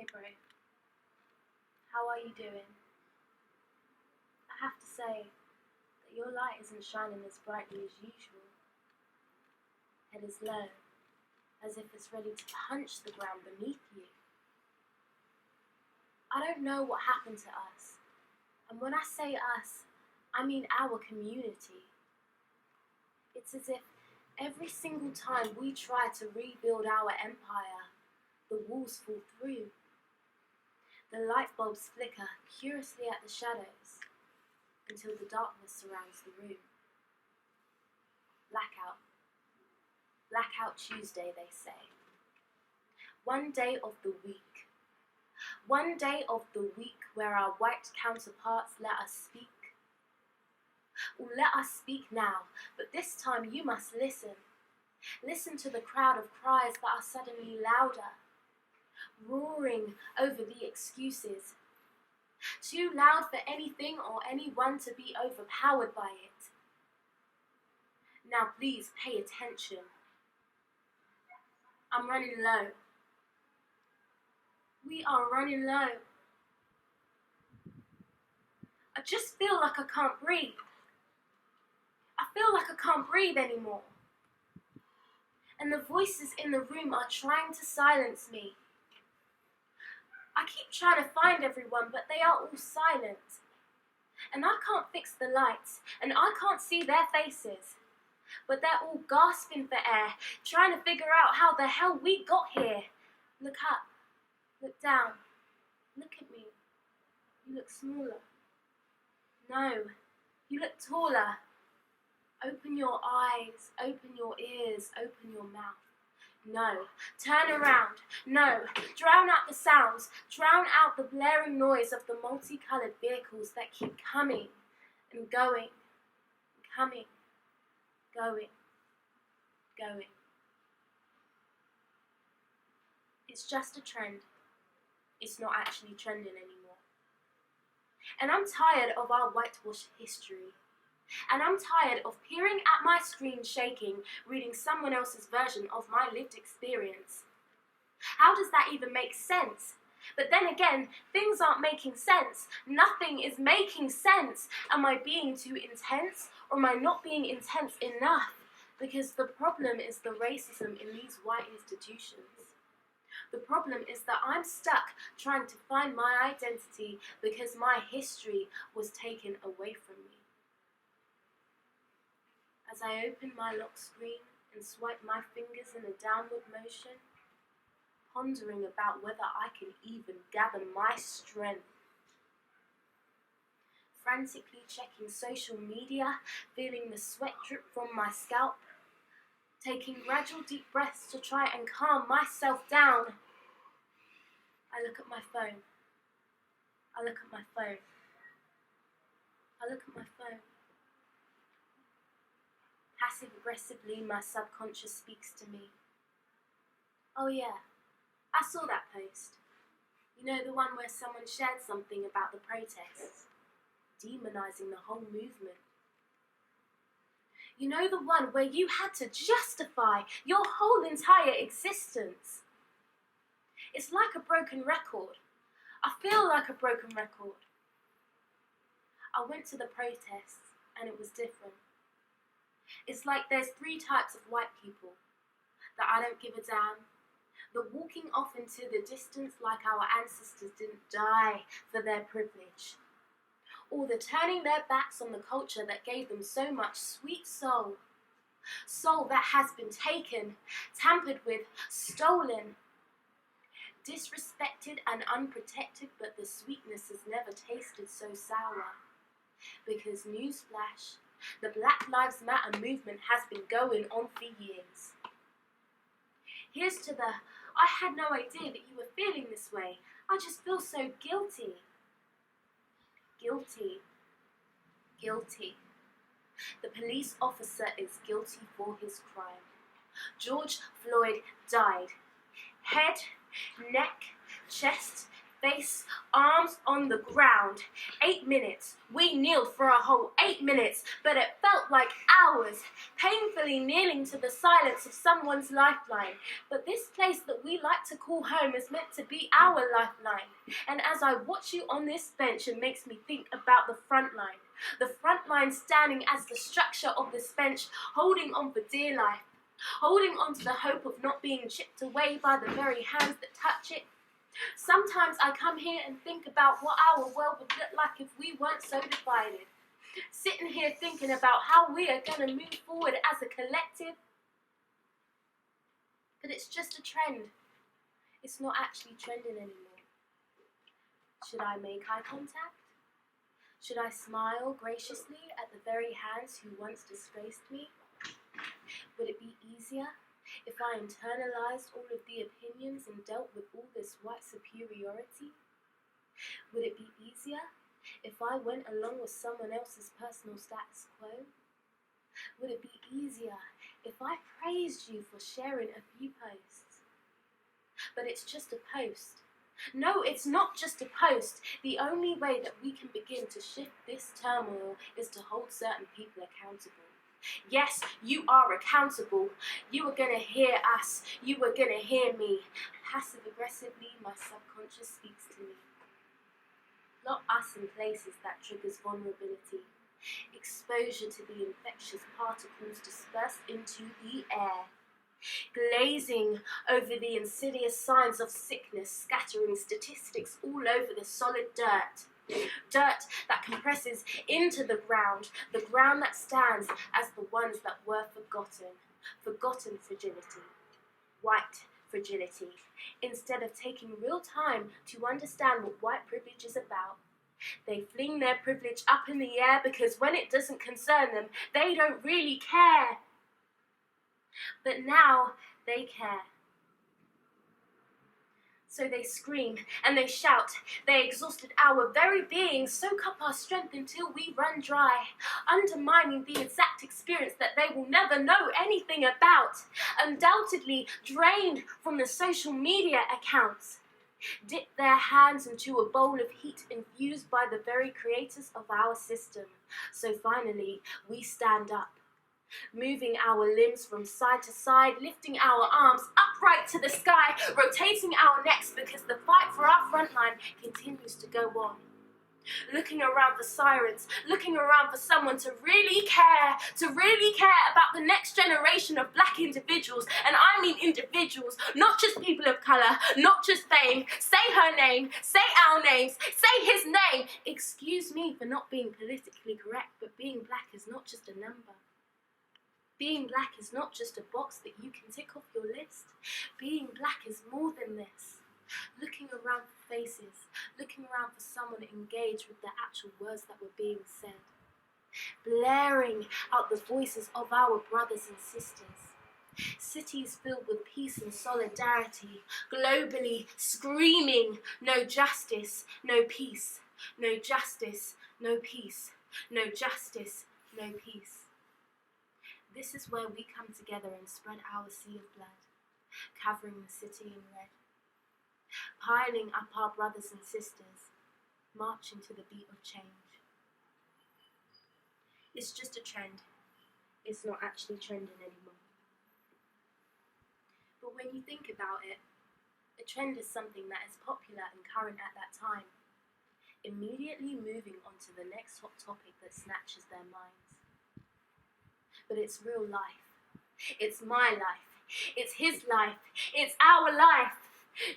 Hey bro, how are you doing? I have to say that your light isn't shining as brightly as usual. Head is low, as if it's ready to punch the ground beneath you. I don't know what happened to us, and when I say us, I mean our community. It's as if every single time we try to rebuild our empire, the walls fall through. The light bulbs flicker curiously at the shadows until the darkness surrounds the room. Blackout. Blackout Tuesday, they say. One day of the week. One day of the week where our white counterparts let us speak. Well, let us speak now, but this time you must listen. Listen to the crowd of cries that are suddenly louder, roaring over the excuses. Too loud for anything or anyone to be overpowered by it. Now please pay attention. I'm running low. We are running low. I just feel like I can't breathe. I feel like I can't breathe anymore. And the voices in the room are trying to silence me. I keep trying to find everyone, but they are all silent. And I can't fix the lights, and I can't see their faces. But they're all gasping for air, trying to figure out how the hell we got here. Look up, look down, look at me. You look smaller. No, you look taller. Open your eyes, open your ears, open your mouth. No, turn around. No, drown out the sounds. Drown out the blaring noise of the multicolored vehicles that keep coming and going, coming, going, going. It's just a trend. It's not actually trending anymore. And I'm tired of our whitewashed history. And I'm tired of peering at my screen shaking, reading someone else's version of my lived experience. How does that even make sense? But then again, things aren't making sense. Nothing is making sense. Am I being too intense, or am I not being intense enough? Because the problem is the racism in these white institutions. The problem is that I'm stuck trying to find my identity because my history was taken away from me. As I open my lock screen and swipe my fingers in a downward motion, pondering about whether I can even gather my strength. Frantically checking social media, feeling the sweat drip from my scalp, taking gradual deep breaths to try and calm myself down. I look at my phone. I look at my phone. I look at my phone. Passive-aggressively, my subconscious speaks to me. Oh yeah, I saw that post. You know, the one where someone shared something about the protests, demonizing the whole movement. You know, the one where you had to justify your whole entire existence. It's like a broken record. I feel like a broken record. I went to the protests and it was different. It's like there's 3 types of white people. The I don't give a damn, the walking off into the distance like our ancestors didn't die for their privilege, or the turning their backs on the culture that gave them so much sweet soul that has been taken, tampered with, stolen, disrespected and unprotected, but the sweetness has never tasted so sour. Because newsflash, the Black Lives Matter movement has been going on for years. Here's to the, I had no idea that you were feeling this way. I just feel so guilty. Guilty. Guilty. The police officer is guilty for his crime. George Floyd died. Head, neck, chest, face, arms on the ground. 8 minutes. We kneeled for a whole 8 minutes, but it felt like hours, painfully kneeling to the silence of someone's lifeline. But this place that we like to call home is meant to be our lifeline. And as I watch you on this bench, it makes me think about the front line. The front line standing as the structure of this bench, holding on for dear life, holding on to the hope of not being chipped away by the very hands that touch it. Sometimes I come here and think about what our world would look like if we weren't so divided. Sitting here thinking about how we are going to move forward as a collective. But it's just a trend. It's not actually trending anymore. Should I make eye contact? Should I smile graciously at the very hands who once disgraced me? Would it be easier if I internalized all of the opinions and dealt with all this white superiority? Would it be easier if I went along with someone else's personal status quo? Would it be easier if I praised you for sharing a few posts? But it's just a post. No, it's not just a post. The only way that we can begin to shift this turmoil is to hold certain people accountable. Yes, you are accountable. You are going to hear us. You are going to hear me. Passive aggressively, my subconscious speaks to me. Lock us in places that triggers vulnerability. Exposure to the infectious particles dispersed into the air. Glazing over the insidious signs of sickness, scattering statistics all over the solid dirt. Dirt that compresses into the ground that stands as the ones that were forgotten fragility, white fragility. Instead of taking real time to understand what white privilege is about, they fling their privilege up in the air because when it doesn't concern them, they don't really care. But now they care. So they scream and they shout. They exhausted our very beings, soak up our strength until we run dry, undermining the exact experience that they will never know anything about, undoubtedly drained from the social media accounts. Dip their hands into a bowl of heat infused by the very creators of our system. So finally, we stand up, moving our limbs from side to side, lifting our arms upright to the sky, rotating our necks because the fight for our frontline continues to go on. Looking around for sirens, looking around for someone to really care about the next generation of black individuals. And I mean individuals, not just people of colour, not just fame. Say her name, say our names, say his name. Excuse me for not being politically correct, but being black is not just a number. Being black is not just a box that you can tick off your list. Being black is more than this. Looking around for faces, looking around for someone to engage with the actual words that were being said. Blaring out the voices of our brothers and sisters. Cities filled with peace and solidarity, globally screaming, no justice, no peace, no justice, no peace, no justice, no peace. This is where we come together and spread our sea of blood, covering the city in red, piling up our brothers and sisters, marching to the beat of change. It's just a trend. It's not actually trending anymore. But when you think about it, a trend is something that is popular and current at that time, immediately moving on to the next hot topic that snatches their minds. But it's real life. It's my life. It's his life. It's our life.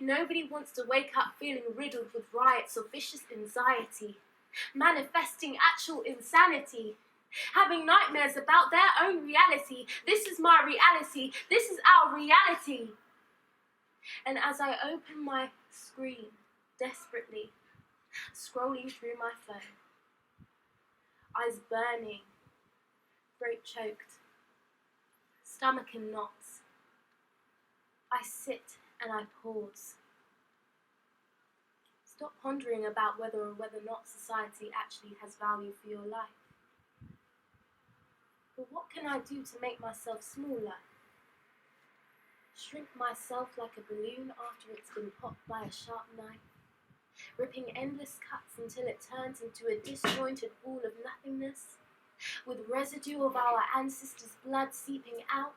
Nobody wants to wake up feeling riddled with riots or vicious anxiety, manifesting actual insanity, having nightmares about their own reality. This is my reality. This is our reality. And as I open my screen desperately, scrolling through my phone, eyes burning, throat choked, stomach in knots, I sit and I pause. Stop pondering about whether or whether not society actually has value for your life. But what can I do to make myself smaller? Shrink myself like a balloon after it's been popped by a sharp knife? ripping endless cuts until it turns into a disjointed wall of nothingness, with residue of our ancestors' blood seeping out.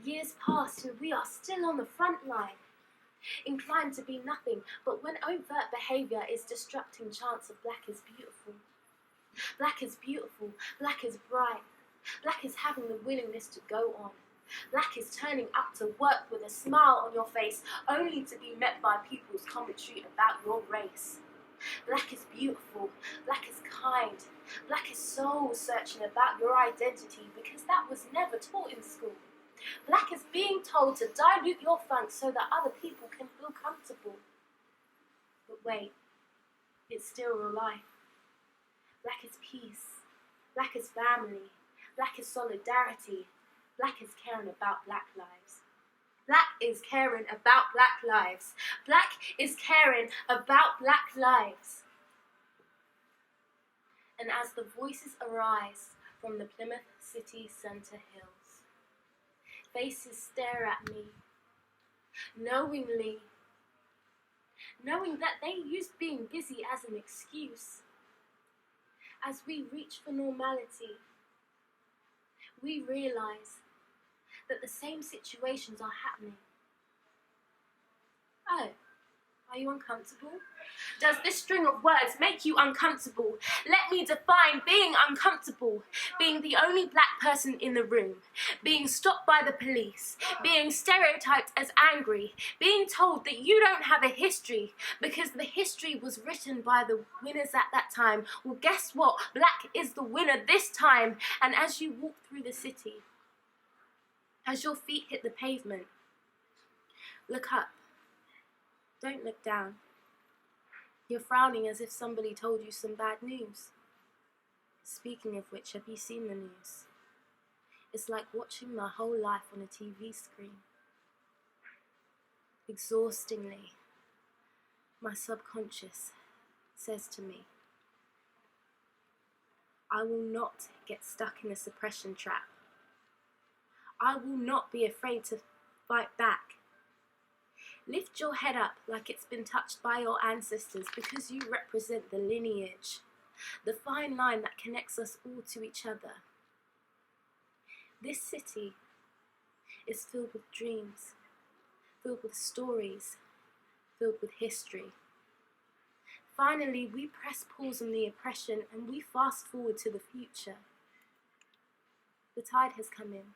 Years pass and we are still on the front line, inclined to be nothing, but when overt behaviour is disrupting chants of black is beautiful. Black is beautiful, black is bright, black is having the willingness to go on. Black is turning up to work with a smile on your face, only to be met by people's commentary about your race. Black is beautiful, black is kind, black is soul searching about your identity, because that was never taught in school. Black is being told to dilute your funk so that other people can feel comfortable. But wait, it's still real life. Black is peace, black is family, black is solidarity, black is caring about black lives. Black is caring about black lives. Black is caring about black lives. And as the voices arise from the Plymouth city centre hills, faces stare at me, knowing that they used being busy as an excuse. As we reach for normality, we realise that the same situations are happening. Oh, are you uncomfortable? Does this string of words make you uncomfortable? Let me define being uncomfortable. Being the only black person in the room. Being stopped by the police. Being stereotyped as angry. Being told that you don't have a history because the history was written by the winners at that time. Well, guess what? Black is the winner this time. And as you walk through the city, as your feet hit the pavement, look up. Don't look down. You're frowning as if somebody told you some bad news. Speaking of which, have you seen the news? It's like watching my whole life on a TV screen. Exhaustingly, my subconscious says to me, I will not get stuck in a suppression trap. I will not be afraid to fight back. Lift your head up like it's been touched by your ancestors, because you represent the lineage, the fine line that connects us all to each other. This city is filled with dreams, filled with stories, filled with history. Finally, we press pause on the oppression and we fast forward to the future. The tide has come in,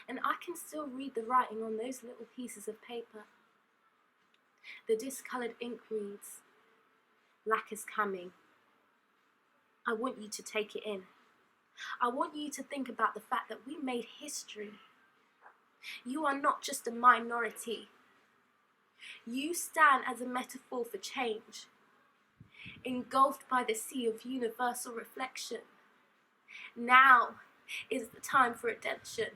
and I can still read the writing on those little pieces of paper. The discoloured ink reads, black is coming. I want you to take it in. I want you to think about the fact that we made history. You are not just a minority. You stand as a metaphor for change, engulfed by the sea of universal reflection. Now is the time for redemption.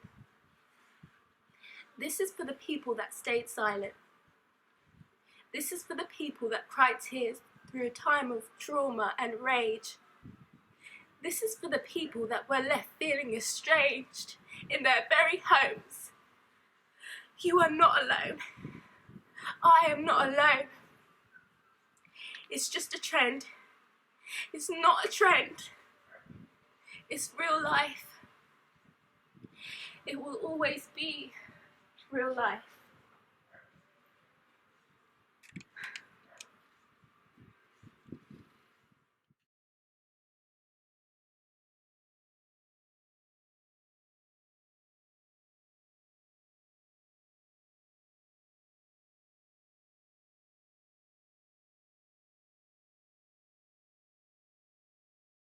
This is for the people that stayed silent. This is for the people that cried tears through a time of trauma and rage. This is for the people that were left feeling estranged in their very homes. You are not alone. I am not alone. It's just a trend. It's not a trend. It's real life. It will always be real life.